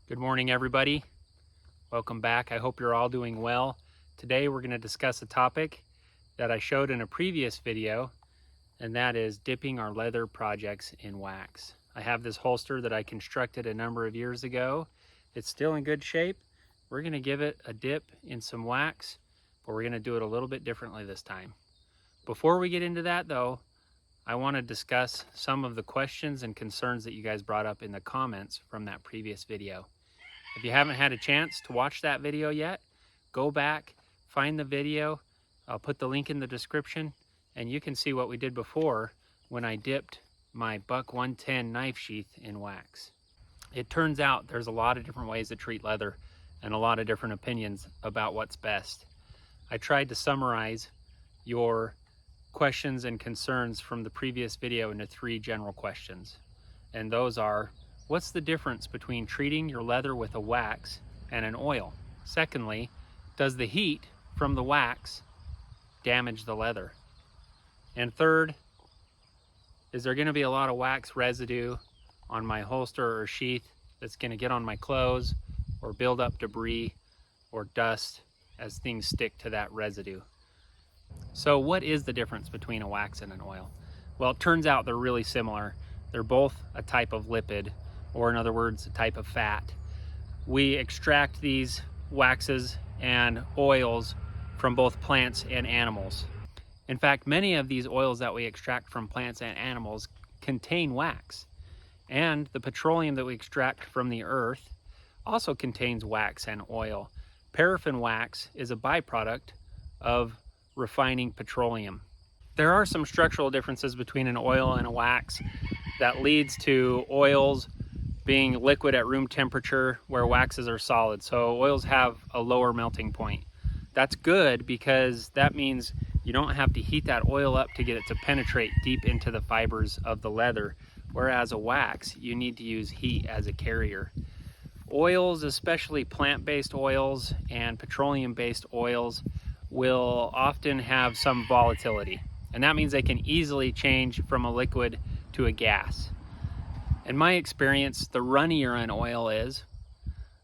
Good morning, everybody. Welcome back. I hope you're all doing well. Today we're going to discuss a topic that I showed in a previous video, and that is dipping our leather projects in wax. I have this holster that I constructed a number of years ago. It's still in good shape. We're going to give it a dip in some wax, but we're going to do it a little bit differently this time. Before we get into that though, I want to discuss some of the questions and concerns that you guys brought up in the comments from that previous video. If you haven't had a chance to watch that video yet, go back, find the video. I'll put the link in the description, and you can see what we did before when I dipped my Buck 110 knife sheath in wax. It turns out there's a lot of different ways to treat leather and a lot of different opinions about what's best. I tried to summarize your questions and concerns from the previous video into 3 general questions. And those are, what's the difference between treating your leather with a wax and an oil? Secondly, does the heat from the wax damage the leather? And third, is there going to be a lot of wax residue on my holster or sheath that's going to get on my clothes or build up debris or dust as things stick to that residue? So what is the difference between a wax and an oil? Well, it turns out they're really similar. They're both a type of lipid, or in other words, a type of fat. We extract these waxes and oils from both plants and animals. In fact, many of these oils that we extract from plants and animals contain wax. And the petroleum that we extract from the earth also contains wax and oil. Paraffin wax is a byproduct of refining petroleum. There are some structural differences between an oil and a wax that leads to oils being liquid at room temperature where waxes are solid. So oils have a lower melting point. That's good because that means you don't have to heat that oil up to get it to penetrate deep into the fibers of the leather, whereas a wax, you need to use heat as a carrier. Oils, especially plant-based oils and petroleum-based oils, will often have some volatility, and that means they can easily change from a liquid to a gas. In my experience, the runnier an oil is,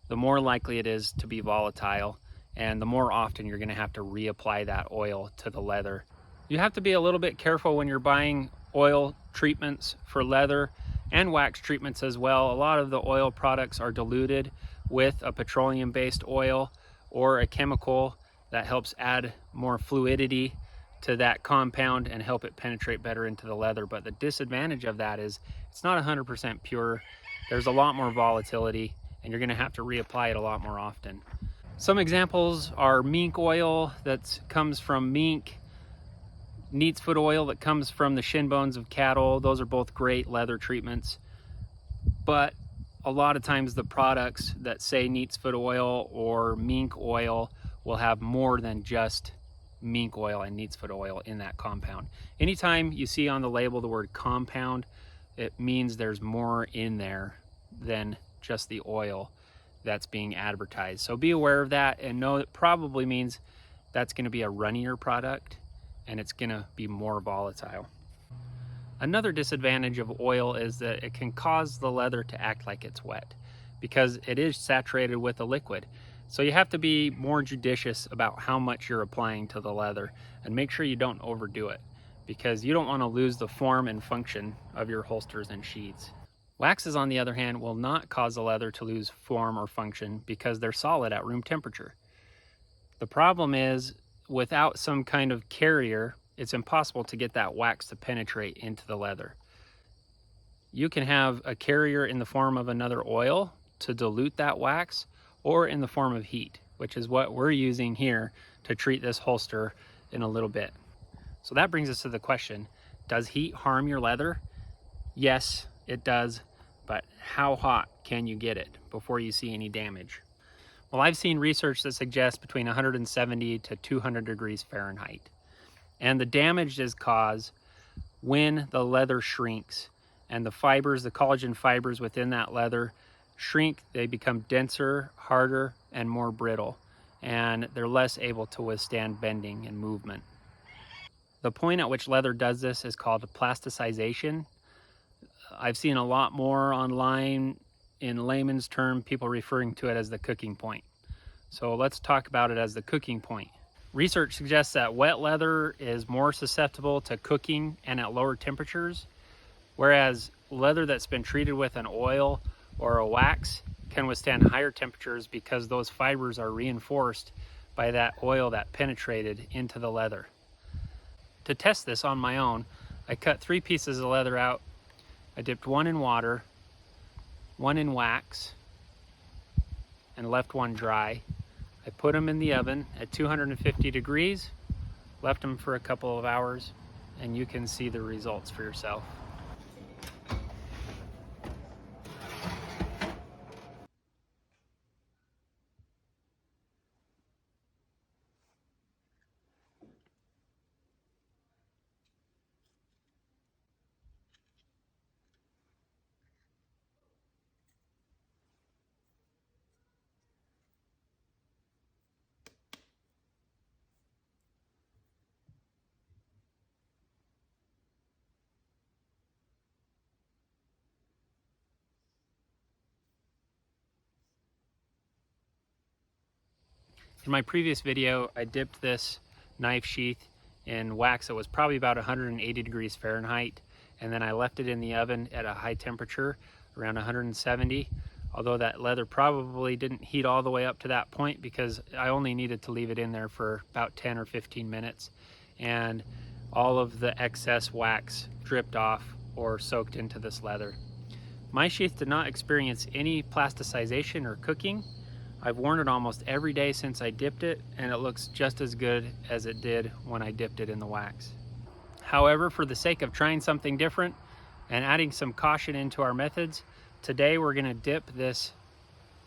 the more likely it is to be volatile, and the more often you're going to have to reapply that oil to the leather. You have to be a little bit careful when you're buying oil treatments for leather and wax treatments as well. A lot of the oil products are diluted with a petroleum-based oil or a chemical that helps add more fluidity to that compound and help it penetrate better into the leather. But the disadvantage of that is it's not 100% pure. There's a lot more volatility, and you're going to have to reapply it a lot more often. Some examples are mink oil that comes from mink, neat's foot oil that comes from the shin bones of cattle. Those are both great leather treatments. But a lot of times the products that say neat's foot oil or mink oil will have more than just mink oil and neat's foot oil in that compound. Anytime you see on the label the word compound, it means there's more in there than just the oil that's being advertised. So be aware of that and know it probably means that's going to be a runnier product and it's going to be more volatile. Another disadvantage of oil is that it can cause the leather to act like it's wet because it is saturated with a liquid. So you have to be more judicious about how much you're applying to the leather and make sure you don't overdo it because you don't want to lose the form and function of your holsters and sheaths. Waxes, on the other hand, will not cause the leather to lose form or function because they're solid at room temperature. The problem is, without some kind of carrier, it's impossible to get that wax to penetrate into the leather. You can have a carrier in the form of another oil to dilute that wax, or in the form of heat, which is what we're using here to treat this holster in a little bit. So that brings us to the question, does heat harm your leather? Yes, it does, but how hot can you get it before you see any damage? Well, I've seen research that suggests between 170 to 200 degrees Fahrenheit. And the damage is caused when the leather shrinks and the fibers, the collagen fibers within that leather shrink. They become denser, harder, and more brittle, and they're less able to withstand bending and movement. The point at which leather does this is called plasticization. I've seen a lot more online in layman's term, people referring to it as the cooking point. So let's talk about it as the cooking point. Research suggests that wet leather is more susceptible to cooking and at lower temperatures, whereas leather that's been treated with an oil or a wax can withstand higher temperatures because those fibers are reinforced by that oil that penetrated into the leather. To test this on my own, I cut 3 pieces of leather out. I dipped one in water, one in wax, and left one dry. I put them in the oven at 250 degrees, left them for a couple of hours, and you can see the results for yourself. In my previous video, I dipped this knife sheath in wax that was probably about 180 degrees Fahrenheit, and then I left it in the oven at a high temperature, around 170, although that leather probably didn't heat all the way up to that point because I only needed to leave it in there for about 10 or 15 minutes, and all of the excess wax dripped off or soaked into this leather. My sheath did not experience any plasticization or cooking. I've worn it almost every day since I dipped it, and it looks just as good as it did when I dipped it in the wax. However, for the sake of trying something different and adding some caution into our methods, today we're going to dip this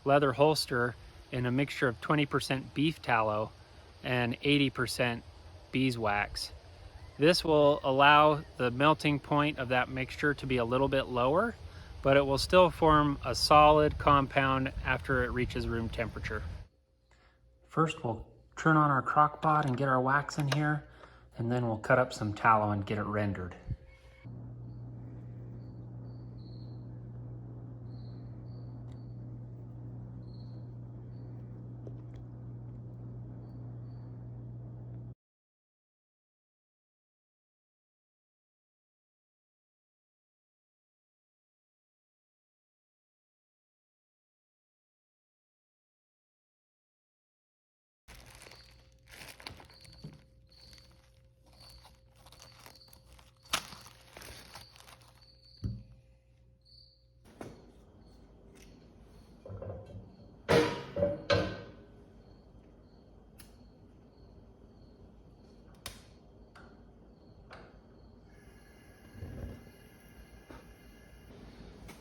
leather holster in a mixture of 20% beef tallow and 80% beeswax. This will allow the melting point of that mixture to be a little bit lower, but it will still form a solid compound after it reaches room temperature. First, we'll turn on our crock pot and get our wax in here, and then we'll cut up some tallow and get it rendered.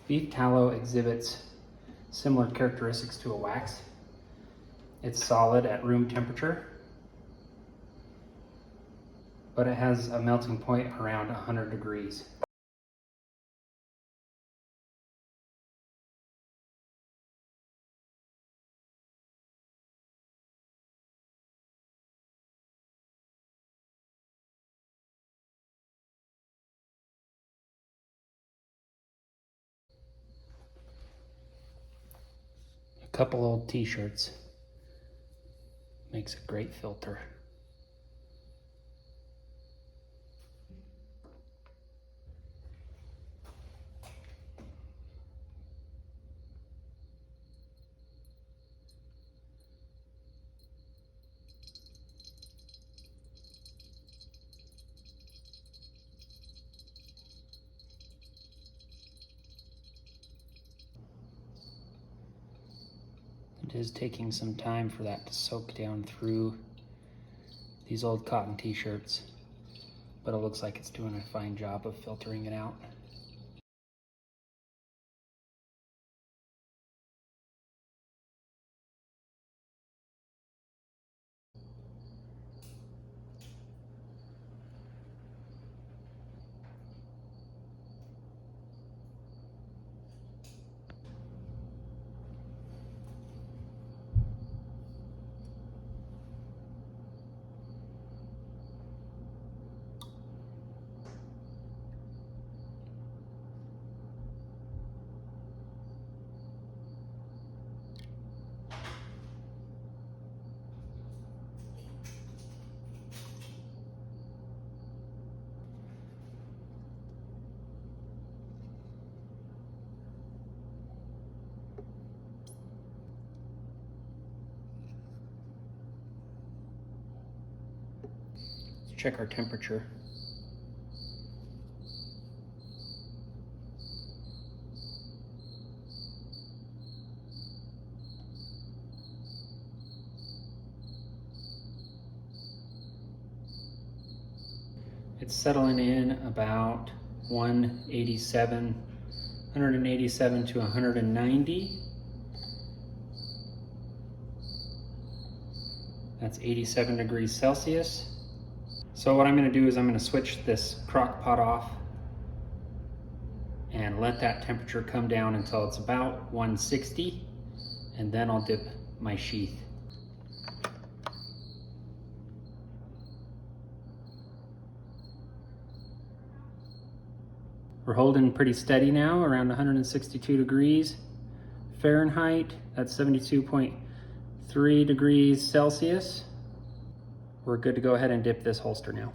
Beef tallow exhibits similar characteristics to a wax. It's solid at room temperature, but it has a melting point around 100 degrees. A couple old t-shirts makes a great filter. It is taking some time for that to soak down through these old cotton t-shirts, but it looks like it's doing a fine job of filtering it out. check our temperature. It's settling in about 187 to 190. That's 87 degrees Celsius. So what I'm going to do is I'm going to switch this crock pot off and let that temperature come down until it's about 160, and then I'll dip my sheath. We're holding pretty steady now, around 162 degrees Fahrenheit. That's 72.3 degrees Celsius. We're good to go ahead and dip this holster now.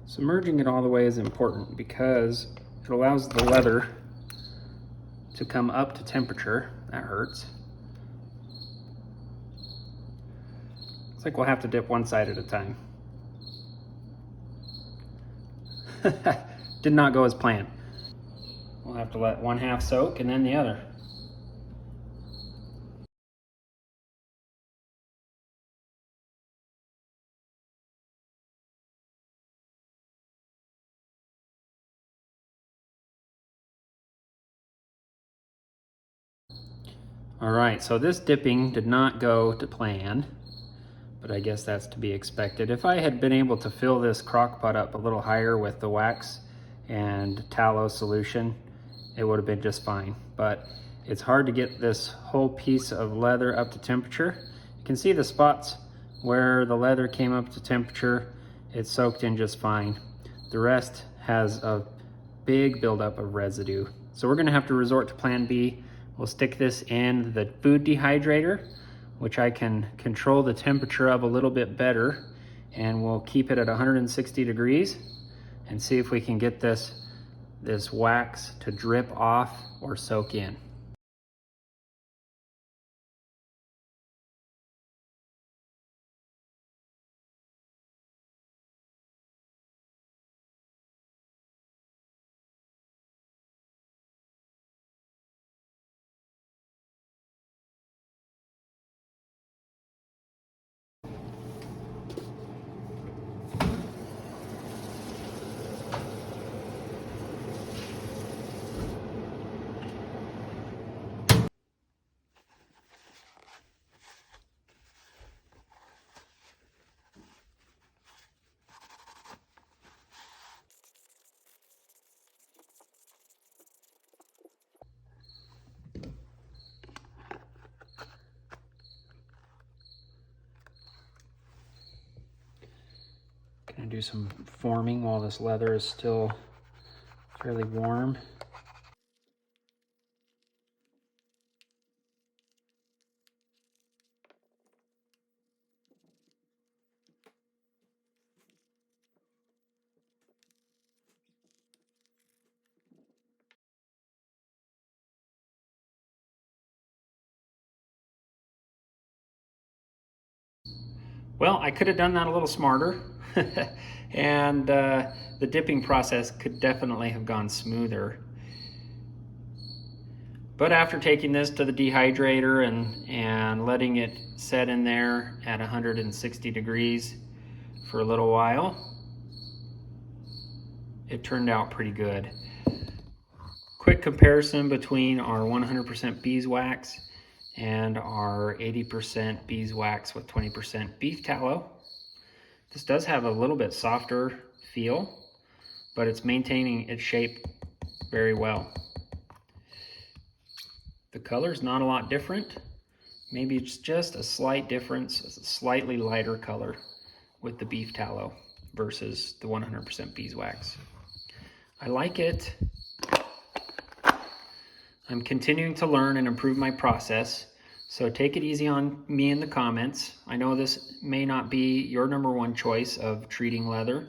Submerging it all the way is important because it allows the leather to come up to temperature. That hurts. Looks like we'll have to dip one side at a time. Did not go as planned. We'll have to let one half soak and then the other. All right, so this dipping did not go to plan, but I guess that's to be expected. If I had been able to fill this crock pot up a little higher with the wax and tallow solution, it would have been just fine. But it's hard to get this whole piece of leather up to temperature. You can see the spots where the leather came up to temperature. It's soaked in just fine. The rest has a big buildup of residue. So we're gonna have to resort to plan B. We'll stick this in the food dehydrator, which I can control the temperature of a little bit better, and we'll keep it at 160 degrees and see if we can get this wax to drip off or soak in. Gonna do some forming while this leather is still fairly warm. Well, I could have done that a little smarter, and the dipping process could definitely have gone smoother. But after taking this to the dehydrator and letting it set in there at 160 degrees for a little while, it turned out pretty good. Quick comparison between our 100% beeswax and our 80% beeswax with 20% beef tallow. This does have a little bit softer feel, but it's maintaining its shape very well. The color's not a lot different. Maybe it's just a slight difference, a slightly lighter color with the beef tallow versus the 100% beeswax. I like it. I'm continuing to learn and improve my process, So take it easy on me in the comments. I know this may not be your #1 choice of treating leather,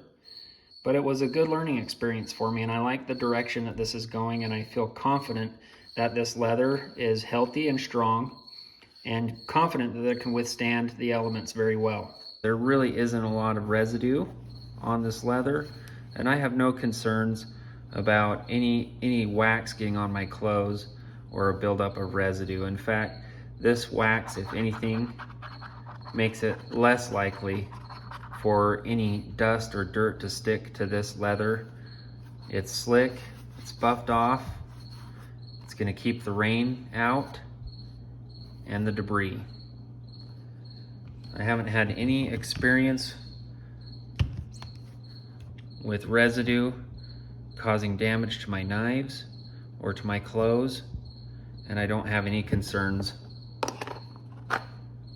but it was a good learning experience for me, and I like the direction that this is going, and I feel confident that this leather is healthy and strong, and confident that it can withstand the elements very well. There really isn't a lot of residue on this leather, and I have no concerns about any wax getting on my clothes or a buildup of residue. In fact, this wax, if anything, makes it less likely for any dust or dirt to stick to this leather. It's slick, it's buffed off, it's gonna keep the rain out and the debris. I haven't had any experience with residue causing damage to my knives or to my clothes, and I don't have any concerns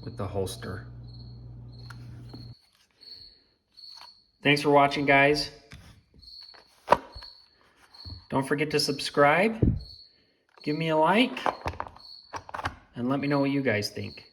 with the holster. Thanks for watching, guys. Don't forget to subscribe, give me a like, and let me know what you guys think.